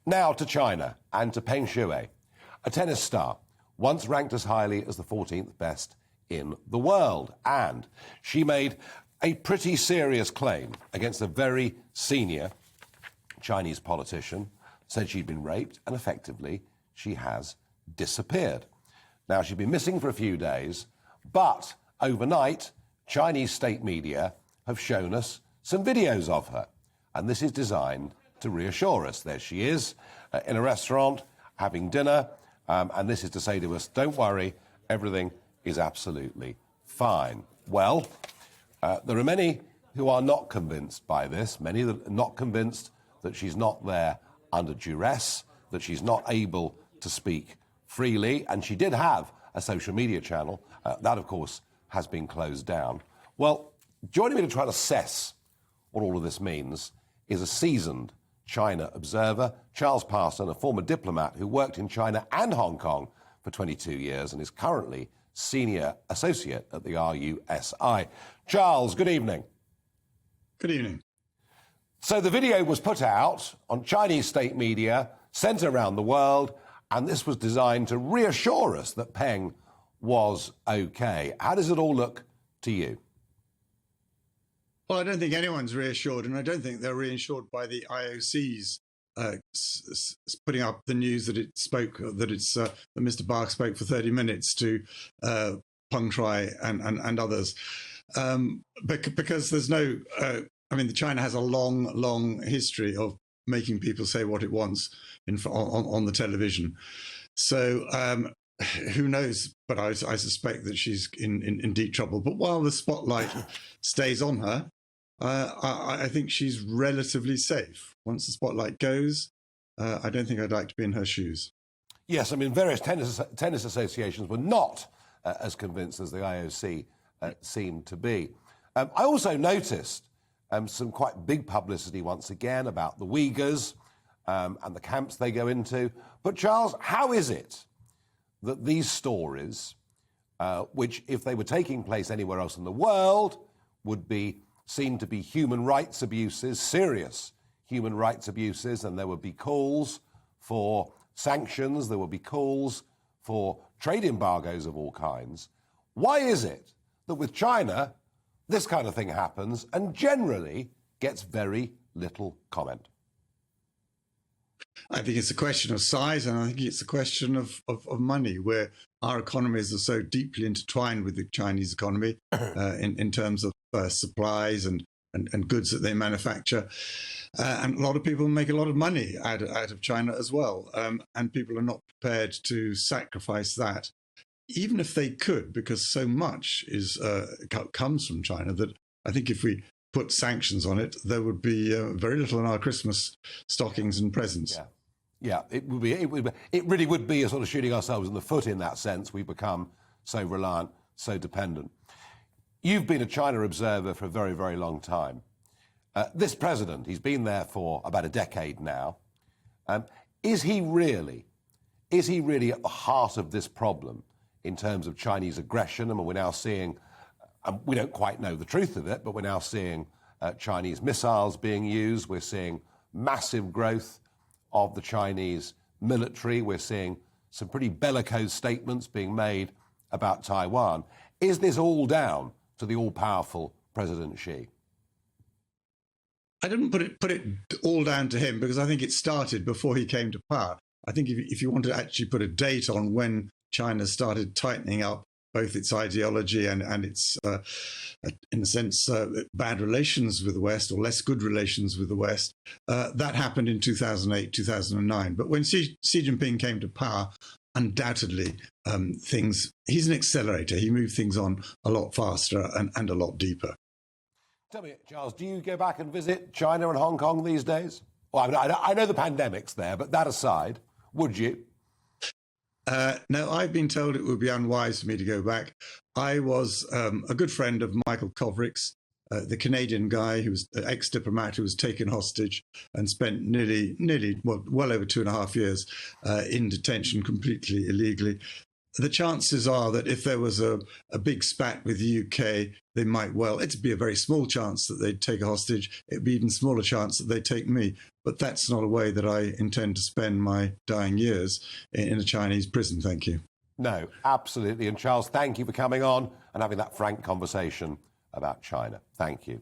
Now to China and to Peng Shuai, a tennis star, once ranked as highly as the 14th best in the world. And she made a pretty serious claim against a very senior Chinese politician, said she'd been raped, and effectively she has disappeared. Now, she'd been missing for a few days, but overnight, Chinese state media have shown us some videos of her. And this is designed to reassure us. There she is in a restaurant having dinner. And this is to say to us, don't worry, everything is absolutely fine. Well, there are many who are not convinced by this, many that are not convinced that she's not there under duress, that she's not able to speak freely. And she did have a social media channel. That, of course, has been closed down. Well, joining me to try to assess what all of this means is a seasoned China observer, Charles Parton, a former diplomat who worked in China and Hong Kong for 22 years and is currently senior associate at the RUSI. Charles, good evening. Good evening. So the video was put out on Chinese state media, sent around the world, and this was designed to reassure us that Peng was okay. How does it all look to you? Well, I don't think anyone's reassured, and I don't think they're reassured by the IOC's putting up the news that it spoke, that Mr. Bach spoke for 30 minutes to Peng Shuai and others, because there's no. I mean, China has a long history of making people say what it wants on the television. So who knows? But I suspect that she's in deep trouble. But while the spotlight stays on her, I think she's relatively safe. Once the spotlight goes, I don't think I'd like to be in her shoes. Yes, I mean, various tennis associations were not as convinced as the IOC seemed to be. I also noticed some quite big publicity once again about the Uyghurs and the camps they go into. But Charles, how is it that these stories, which if they were taking place anywhere else in the world, would be seen to be human rights abuses, serious human rights abuses, and there would be calls for sanctions, there would be calls for trade embargoes of all kinds. Why is it that with China, this kind of thing happens and generally gets very little comment? I think it's a question of size, and I think it's a question of money, where our economies are so deeply intertwined with the Chinese economy in terms of supplies and goods that they manufacture. And a lot of people make a lot of money out of China as well. And people are not prepared to sacrifice that, even if they could, because so much comes from China that I think if we put sanctions on it, there would be very little in our Christmas stockings and presents. Yeah, it really would be a sort of shooting ourselves in the foot in that sense. We've become so reliant, so dependent. You've been a China observer for a very, very long time. This president, he's been there for about a decade now. Is he really at the heart of this problem in terms of Chinese aggression? I mean, we're now seeing, we don't quite know the truth of it, but we're now seeing Chinese missiles being used. We're seeing massive growth of the Chinese military. We're seeing some pretty bellicose statements being made about Taiwan. Is this all down to the all-powerful President Xi? I didn't put it all down to him, because I think it started before he came to power. I think if you want to actually put a date on when China started tightening up both its ideology and its, in a sense, bad relations with the West, or less good relations with the West, that happened in 2008, 2009. But when Xi Jinping came to power, undoubtedly, he's an accelerator. He moved things on a lot faster and a lot deeper. Tell me, Charles, do you go back and visit China and Hong Kong these days? Well, I know the pandemic's there, but that aside, would you? No, I've been told it would be unwise for me to go back. I was a good friend of Michael Kovrick's, the Canadian guy who was an ex-diplomat who was taken hostage and spent well over 2.5 years in detention completely illegally. the chances are that if there was a big spat with the UK, they might it'd be a very small chance that they'd take a hostage. It'd be even smaller chance that they'd take me. But that's not a way that I intend to spend my dying years in a Chinese prison. Thank you. No, absolutely. And Charles, thank you for coming on and having that frank conversation about China. Thank you.